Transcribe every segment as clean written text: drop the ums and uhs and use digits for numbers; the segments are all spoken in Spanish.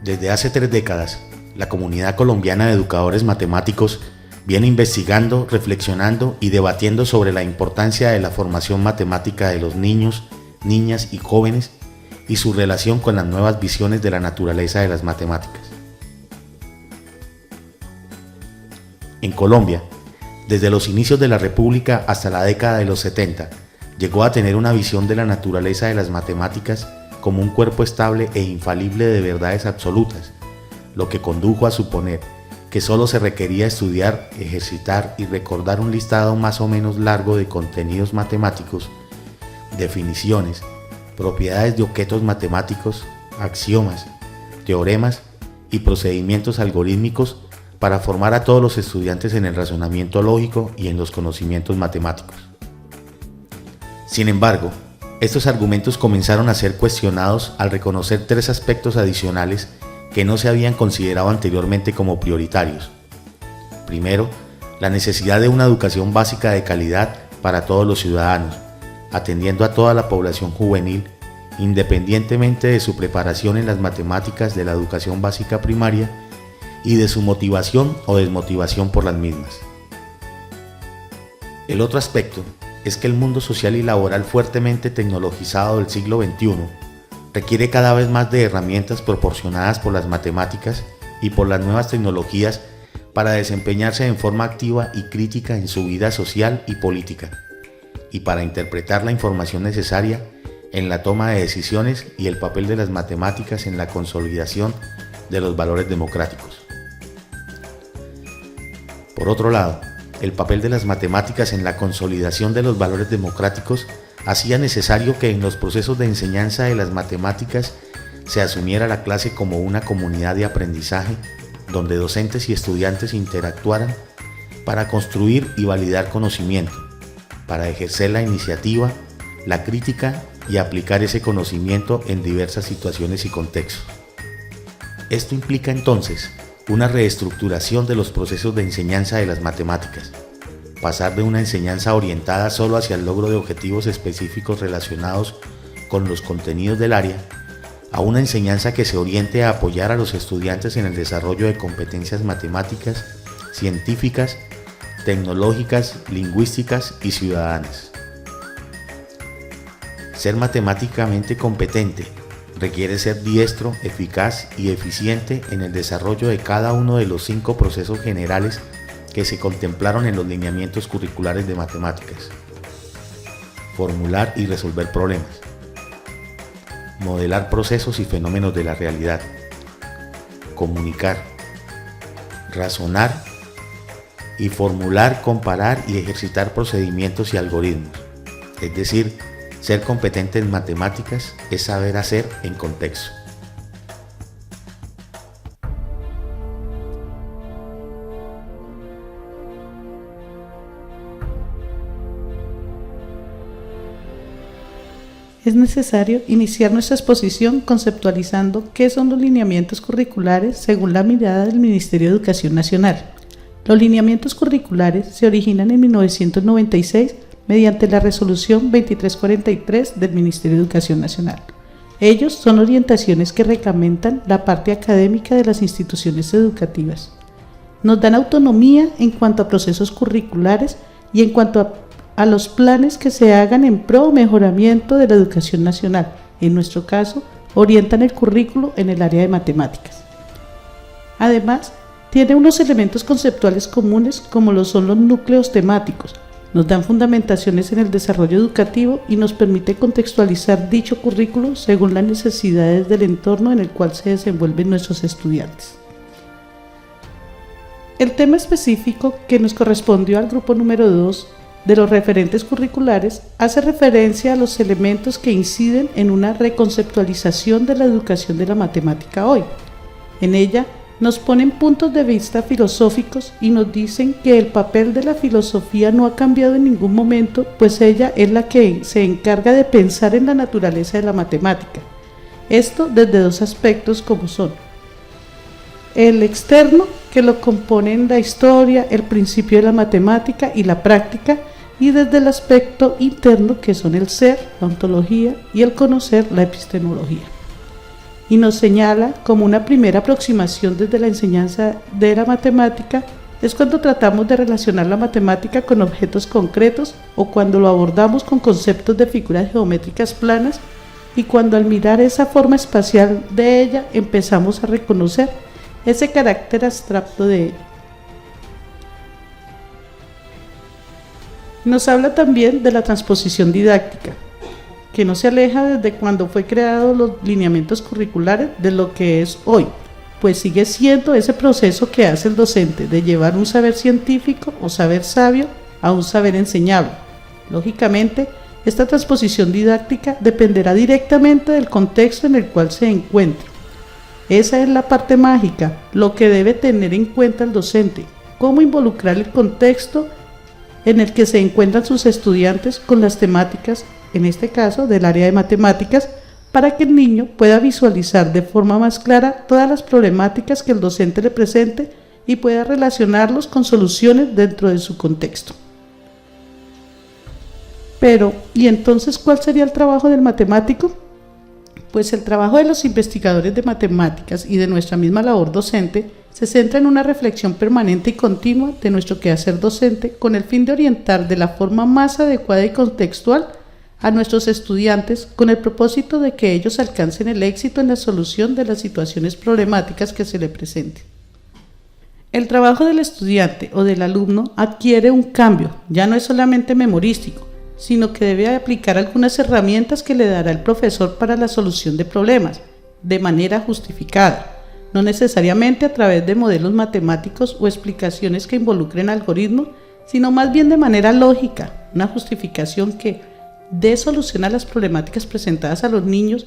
Desde hace 3 décadas, la comunidad colombiana de educadores matemáticos viene investigando, reflexionando y debatiendo sobre la importancia de la formación matemática de los niños, niñas y jóvenes y su relación con las nuevas visiones de la naturaleza de las matemáticas. En Colombia, desde los inicios de la República hasta la década de los 70, llegó a tener una visión de la naturaleza de las matemáticas como un cuerpo estable e infalible de verdades absolutas, lo que condujo a suponer que solo se requería estudiar, ejercitar y recordar un listado más o menos largo de contenidos matemáticos, definiciones, propiedades de objetos matemáticos, axiomas, teoremas y procedimientos algorítmicos para formar a todos los estudiantes en el razonamiento lógico y en los conocimientos matemáticos. Sin embargo, estos argumentos comenzaron a ser cuestionados al reconocer 3 aspectos adicionales que no se habían considerado anteriormente como prioritarios. Primero, la necesidad de una educación básica de calidad para todos los ciudadanos, atendiendo a toda la población juvenil, independientemente de su preparación en las matemáticas de la educación básica primaria y de su motivación o desmotivación por las mismas. El otro aspecto es que el mundo social y laboral fuertemente tecnologizado del siglo XXI requiere cada vez más de herramientas proporcionadas por las matemáticas y por las nuevas tecnologías para desempeñarse en forma activa y crítica en su vida social y política, y para interpretar la información necesaria en la toma de decisiones y el papel de las matemáticas en la consolidación de los valores democráticos. Por otro lado, el papel de las matemáticas en la consolidación de los valores democráticos hacía necesario que en los procesos de enseñanza de las matemáticas se asumiera la clase como una comunidad de aprendizaje donde docentes y estudiantes interactuaran para construir y validar conocimiento, para ejercer la iniciativa, la crítica y aplicar ese conocimiento en diversas situaciones y contextos. Esto implica entonces una reestructuración de los procesos de enseñanza de las matemáticas, pasar de una enseñanza orientada solo hacia el logro de objetivos específicos relacionados con los contenidos del área, a una enseñanza que se oriente a apoyar a los estudiantes en el desarrollo de competencias matemáticas, científicas, tecnológicas, lingüísticas y ciudadanas. Ser matemáticamente competente requiere ser diestro, eficaz y eficiente en el desarrollo de cada uno de los 5 procesos generales que se contemplaron en los lineamientos curriculares de matemáticas. Formular y resolver problemas. Modelar procesos y fenómenos de la realidad. Comunicar. Razonar. Y formular, comparar y ejercitar procedimientos y algoritmos. Es decir, ser competente en matemáticas es saber hacer en contexto. Es necesario iniciar nuestra exposición conceptualizando qué son los lineamientos curriculares según la mirada del Ministerio de Educación Nacional. Los lineamientos curriculares se originan en 1996 mediante la Resolución 2343 del Ministerio de Educación Nacional. Ellos son orientaciones que reglamentan la parte académica de las instituciones educativas. Nos dan autonomía en cuanto a procesos curriculares y en cuanto a los planes que se hagan en pro o mejoramiento de la educación nacional. En nuestro caso, orientan el currículo en el área de matemáticas. Además, tiene unos elementos conceptuales comunes como lo son los núcleos temáticos. Nos dan fundamentaciones en el desarrollo educativo y nos permite contextualizar dicho currículo según las necesidades del entorno en el cual se desenvuelven nuestros estudiantes. El tema específico que nos correspondió al grupo número 2 de los referentes curriculares hace referencia a los elementos que inciden en una reconceptualización de la educación de la matemática hoy. En ella Nos ponen puntos de vista filosóficos y nos dicen que el papel de la filosofía no ha cambiado en ningún momento, pues ella es la que se encarga de pensar en la naturaleza de la matemática. Esto desde dos aspectos como son el externo, que lo componen la historia, el principio de la matemática y la práctica, y desde el aspecto interno, que son el ser, la ontología, y el conocer, la epistemología. Y nos señala como una primera aproximación desde la enseñanza de la matemática es cuando tratamos de relacionar la matemática con objetos concretos o cuando lo abordamos con conceptos de figuras geométricas planas, y cuando al mirar esa forma espacial de ella empezamos a reconocer ese carácter abstracto de ella. Nos habla también de la transposición didáctica, que no se aleja desde cuando fue creados los lineamientos curriculares de lo que es hoy, pues sigue siendo ese proceso que hace el docente de llevar un saber científico o saber sabio a un saber enseñable. Lógicamente, esta transposición didáctica dependerá directamente del contexto en el cual se encuentre. Esa es la parte mágica, lo que debe tener en cuenta el docente, cómo involucrar el contexto en el que se encuentran sus estudiantes con las temáticas, en este caso del área de matemáticas, para que el niño pueda visualizar de forma más clara todas las problemáticas que el docente le presente y pueda relacionarlos con soluciones dentro de su contexto. Pero, ¿y entonces cuál sería el trabajo del matemático? Pues el trabajo de los investigadores de matemáticas y de nuestra misma labor docente se centra en una reflexión permanente y continua de nuestro quehacer docente con el fin de orientar de la forma más adecuada y contextual a nuestros estudiantes con el propósito de que ellos alcancen el éxito en la solución de las situaciones problemáticas que se le presenten. El trabajo del estudiante o del alumno adquiere un cambio, ya no es solamente memorístico, sino que debe aplicar algunas herramientas que le dará el profesor para la solución de problemas, de manera justificada, no necesariamente a través de modelos matemáticos o explicaciones que involucren algoritmos, sino más bien de manera lógica, una justificación que dé solución a las problemáticas presentadas a los niños.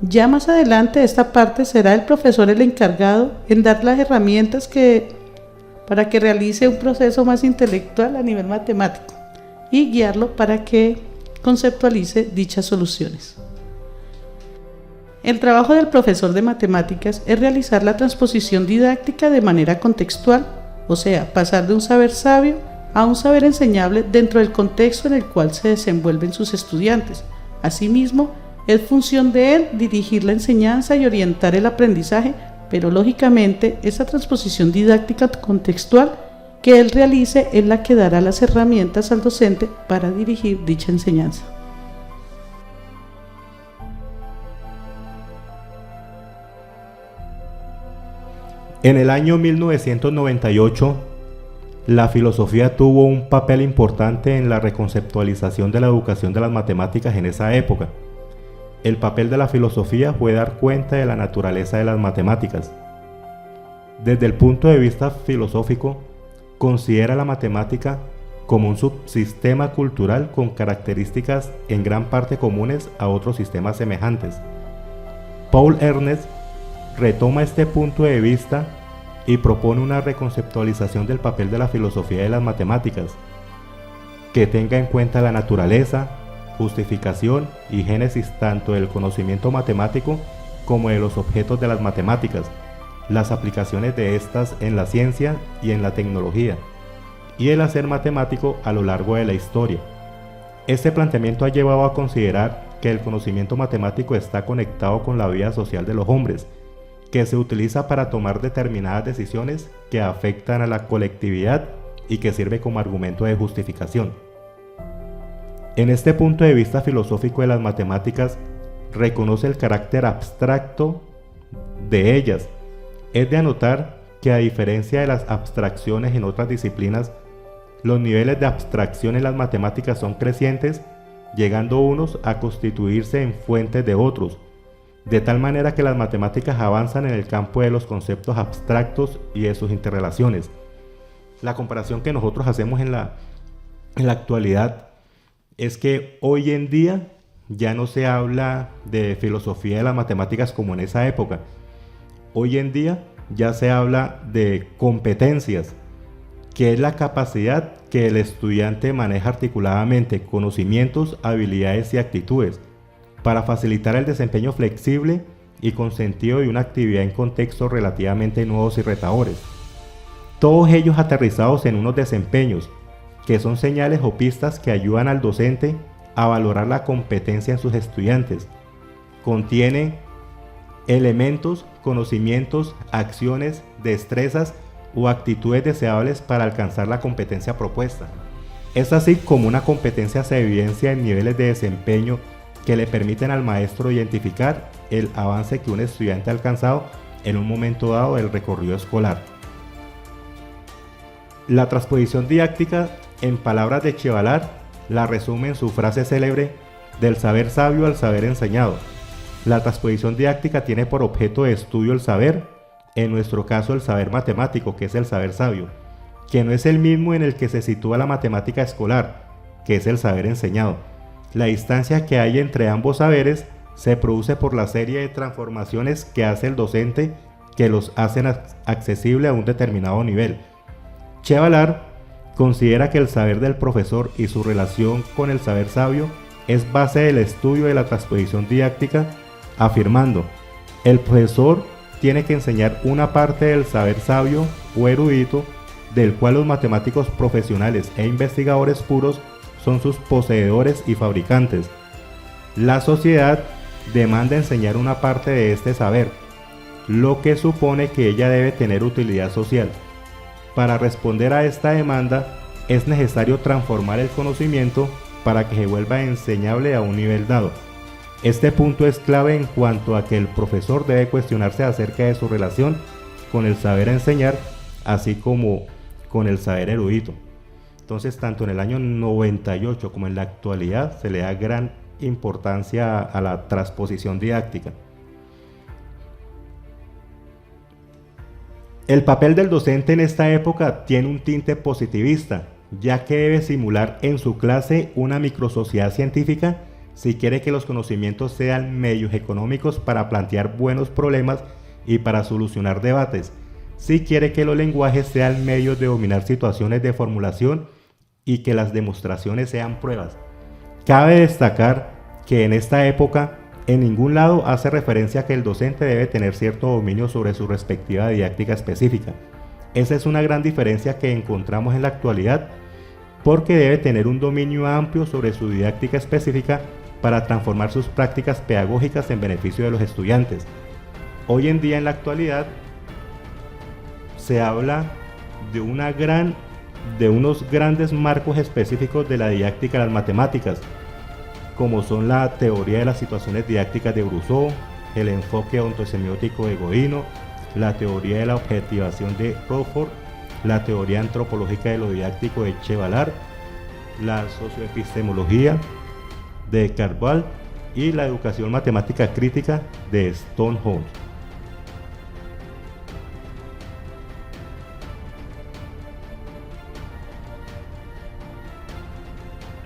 Ya más adelante de esta parte será el profesor el encargado en dar las herramientas para que realice un proceso más intelectual a nivel matemático y guiarlo para que conceptualice dichas soluciones. El trabajo del profesor de matemáticas es realizar la transposición didáctica de manera contextual, o sea, pasar de un saber sabio a un saber enseñable dentro del contexto en el cual se desenvuelven sus estudiantes. Asimismo, es función de él dirigir la enseñanza y orientar el aprendizaje, pero lógicamente esa transposición didáctica contextual que él realice es la que dará las herramientas al docente para dirigir dicha enseñanza. En el año 1998, la filosofía tuvo un papel importante en la reconceptualización de la educación de las matemáticas en esa época. El papel de la filosofía fue dar cuenta de la naturaleza de las matemáticas. Desde el punto de vista filosófico, considera la matemática como un subsistema cultural con características en gran parte comunes a otros sistemas semejantes. Paul Ernst retoma este punto de vista y propone una reconceptualización del papel de la filosofía de las matemáticas, que tenga en cuenta la naturaleza, justificación y génesis tanto del conocimiento matemático como de los objetos de las matemáticas, las aplicaciones de estas en la ciencia y en la tecnología, y el hacer matemático a lo largo de la historia. Este planteamiento ha llevado a considerar que el conocimiento matemático está conectado con la vida social de los hombres, que se utiliza para tomar determinadas decisiones que afectan a la colectividad y que sirve como argumento de justificación. En este punto de vista filosófico de las matemáticas, reconoce el carácter abstracto de ellas. Es de anotar que a diferencia de las abstracciones en otras disciplinas, los niveles de abstracción en las matemáticas son crecientes, llegando unos a constituirse en fuentes de otros, de tal manera que las matemáticas avanzan en el campo de los conceptos abstractos y de sus interrelaciones. La comparación que nosotros hacemos en la actualidad es que hoy en día ya no se habla de filosofía de las matemáticas como en esa época. Hoy en día ya se habla de competencias, que es la capacidad que el estudiante maneja articuladamente conocimientos, habilidades y actitudes para facilitar el desempeño flexible y con sentido de una actividad en contextos relativamente nuevos y retadores. Todos ellos aterrizados en unos desempeños que son señales o pistas que ayudan al docente a valorar la competencia en sus estudiantes. Contiene elementos, conocimientos, acciones, destrezas o actitudes deseables para alcanzar la competencia propuesta. Es así como una competencia se evidencia en niveles de desempeño que le permiten al maestro identificar el avance que un estudiante ha alcanzado en un momento dado del recorrido escolar. La transposición didáctica, en palabras de Chevalar, la resume en su frase célebre del saber sabio al saber enseñado. La transposición didáctica tiene por objeto de estudio el saber, en nuestro caso el saber matemático, que es el saber sabio, que no es el mismo en el que se sitúa la matemática escolar, que es el saber enseñado. La distancia que hay entre ambos saberes se produce por la serie de transformaciones que hace el docente que los hacen accesible a un determinado nivel. Chevalar considera que el saber del profesor y su relación con el saber sabio es base del estudio de la transposición didáctica, afirmando: el profesor tiene que enseñar una parte del saber sabio o erudito, del cual los matemáticos profesionales e investigadores puros son sus poseedores y fabricantes. La sociedad demanda enseñar una parte de este saber, lo que supone que ella debe tener utilidad social. Para responder a esta demanda, es necesario transformar el conocimiento para que se vuelva enseñable a un nivel dado. Este punto es clave en cuanto a que el profesor debe cuestionarse acerca de su relación con el saber enseñar, así como con el saber erudito. Entonces, tanto en el año 98 como en la actualidad se le da gran importancia a la transposición didáctica. El papel del docente en esta época tiene un tinte positivista, ya que debe simular en su clase una microsociedad científica si quiere que los conocimientos sean medios económicos para plantear buenos problemas y para solucionar debates, si quiere que los lenguajes sean medios de dominar situaciones de formulación y que las demostraciones sean pruebas. Cabe destacar que en esta época en ningún lado hace referencia a que el docente debe tener cierto dominio sobre su respectiva didáctica específica. Esa es una gran diferencia que encontramos en la actualidad, porque debe tener un dominio amplio sobre su didáctica específica para transformar sus prácticas pedagógicas en beneficio de los estudiantes. Hoy en día, en la actualidad, se habla de unos grandes marcos específicos de la didáctica de las matemáticas, como son la teoría de las situaciones didácticas de Brousseau, el enfoque ontosemiótico de Godino, la teoría de la objetivación de Rockford, la teoría antropológica de lo didáctico de Chevalar, la socioepistemología de Carvalho y la educación matemática crítica de Stonehouse.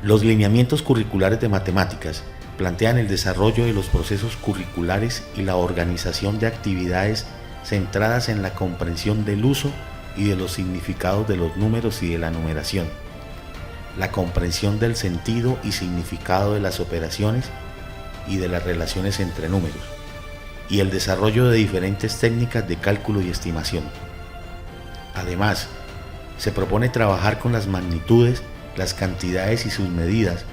Los lineamientos curriculares de matemáticas plantean el desarrollo de los procesos curriculares y la organización de actividades centradas en la comprensión del uso y de los significados de los números y de la numeración, la comprensión del sentido y significado de las operaciones y de las relaciones entre números, y el desarrollo de diferentes técnicas de cálculo y estimación. Además, se propone trabajar con las magnitudes, las cantidades y sus medidas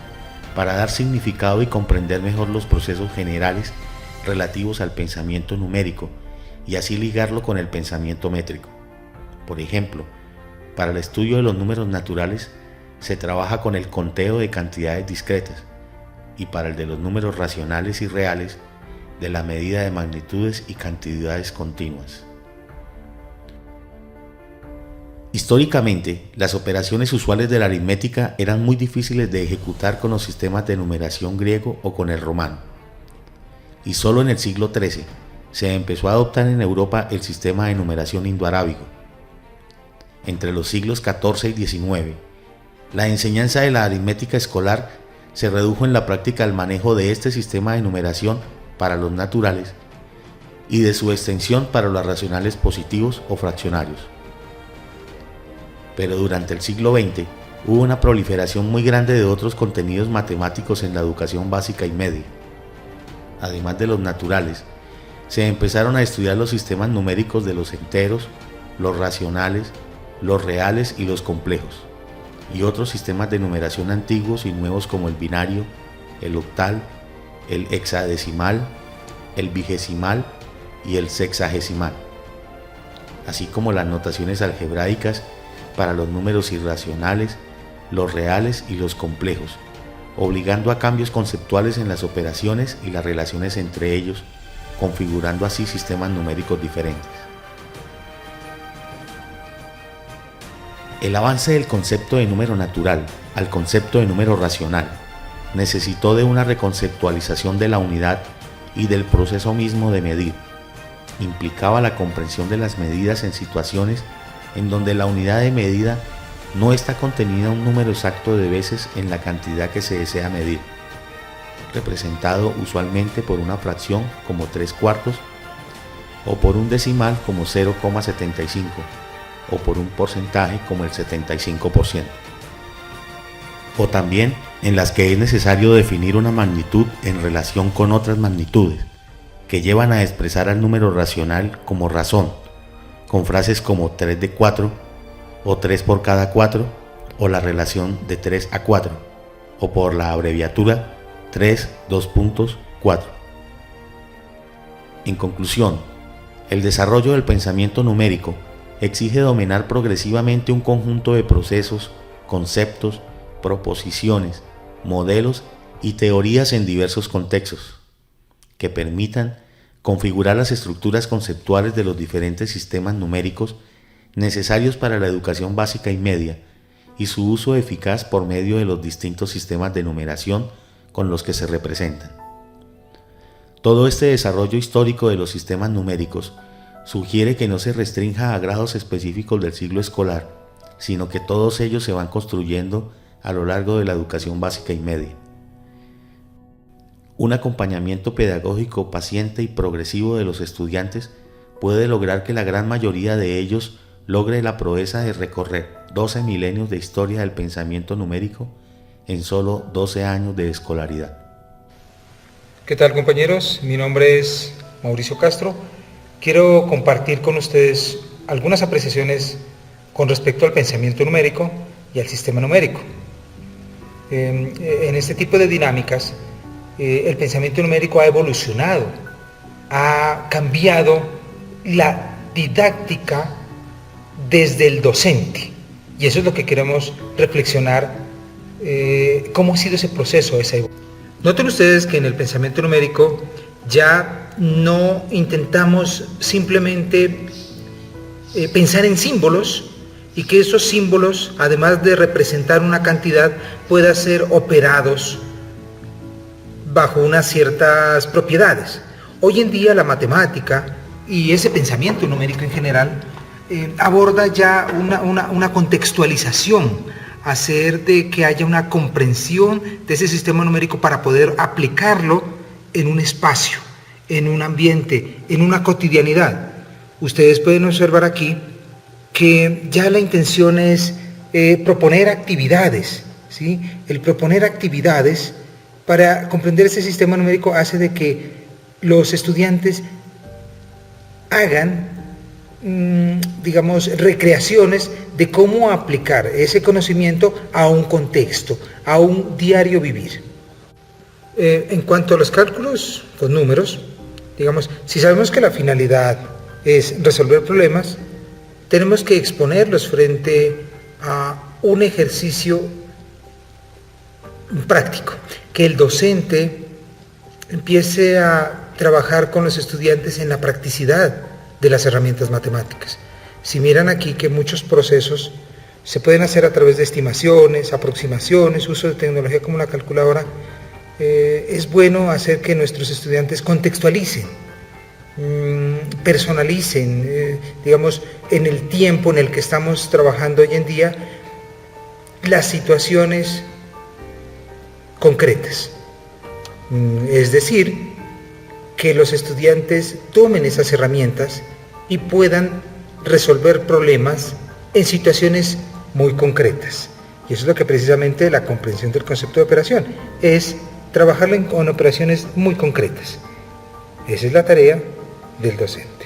para dar significado y comprender mejor los procesos generales relativos al pensamiento numérico y así ligarlo con el pensamiento métrico. Por ejemplo, para el estudio de los números naturales se trabaja con el conteo de cantidades discretas y para el de los números racionales y reales de la medida de magnitudes y cantidades continuas. Históricamente, las operaciones usuales de la aritmética eran muy difíciles de ejecutar con los sistemas de numeración griego o con el romano, y solo en el siglo XIII se empezó a adoptar en Europa el sistema de numeración indoarábigo. Entre los siglos XIV y XIX, la enseñanza de la aritmética escolar se redujo en la práctica al manejo de este sistema de numeración para los naturales y de su extensión para los racionales positivos o fraccionarios. Pero durante el siglo XX hubo una proliferación muy grande de otros contenidos matemáticos en la educación básica y media. Además de los naturales, se empezaron a estudiar los sistemas numéricos de los enteros, los racionales, los reales y los complejos, y otros sistemas de numeración antiguos y nuevos como el binario, el octal, el hexadecimal, el vigesimal y el sexagesimal, así como las notaciones algebraicas para los números irracionales, los reales y los complejos, obligando a cambios conceptuales en las operaciones y las relaciones entre ellos, configurando así sistemas numéricos diferentes. El avance del concepto de número natural al concepto de número racional necesitó de una reconceptualización de la unidad y del proceso mismo de medir. Implicaba la comprensión de las medidas en situaciones en donde la unidad de medida no está contenida un número exacto de veces en la cantidad que se desea medir, representado usualmente por una fracción como 3/4 o por un decimal como 0,75 o por un porcentaje como el 75%. O también en las que es necesario definir una magnitud en relación con otras magnitudes que llevan a expresar al número racional como razón, con frases como 3 de 4 o 3 por cada 4 o la relación de 3 a 4 o por la abreviatura 3, 4. En conclusión, el desarrollo del pensamiento numérico exige dominar progresivamente un conjunto de procesos, conceptos, proposiciones, modelos y teorías en diversos contextos, que permitan configurar las estructuras conceptuales de los diferentes sistemas numéricos necesarios para la educación básica y media y su uso eficaz por medio de los distintos sistemas de numeración con los que se representan. Todo este desarrollo histórico de los sistemas numéricos sugiere que no se restrinja a grados específicos del ciclo escolar, sino que todos ellos se van construyendo a lo largo de la educación básica y media. Un acompañamiento pedagógico paciente y progresivo de los estudiantes puede lograr que la gran mayoría de ellos logre la proeza de recorrer 12 milenios de historia del pensamiento numérico en solo 12 años de escolaridad. ¿Qué tal, compañeros? Mi nombre es Mauricio Castro. Quiero compartir con ustedes algunas apreciaciones con respecto al pensamiento numérico y al sistema numérico. En este tipo de dinámicas, el pensamiento numérico ha evolucionado, ha cambiado la didáctica desde el docente, y eso es lo que queremos reflexionar, cómo ha sido ese proceso, esa evolución. Noten ustedes que en el pensamiento numérico ya no intentamos simplemente pensar en símbolos y que esos símbolos, además de representar una cantidad, puedan ser operados bajo unas ciertas propiedades. Hoy en día la matemática y ese pensamiento numérico en general aborda ya una contextualización, hacer de que haya una comprensión de ese sistema numérico para poder aplicarlo en un espacio, en un ambiente, en una cotidianidad. Ustedes pueden observar aquí que ya la intención es proponer actividades, ¿sí? El proponer actividades para comprender ese sistema numérico hace de que los estudiantes hagan, digamos, recreaciones de cómo aplicar ese conocimiento a un contexto, a un diario vivir. En cuanto a los cálculos, los números, digamos, si sabemos que la finalidad es resolver problemas, tenemos que exponerlos frente a un ejercicio práctico, que el docente empiece a trabajar con los estudiantes en la practicidad de las herramientas matemáticas. Si miran aquí que muchos procesos se pueden hacer a través de estimaciones, aproximaciones, uso de tecnología como la calculadora, es bueno hacer que nuestros estudiantes contextualicen, personalicen, digamos, en el tiempo en el que estamos trabajando hoy en día, las situaciones concretas. Es decir, que los estudiantes tomen esas herramientas y puedan resolver problemas en situaciones muy concretas. Y eso es lo que precisamente la comprensión del concepto de operación es trabajarlo con operaciones muy concretas. Esa es la tarea del docente.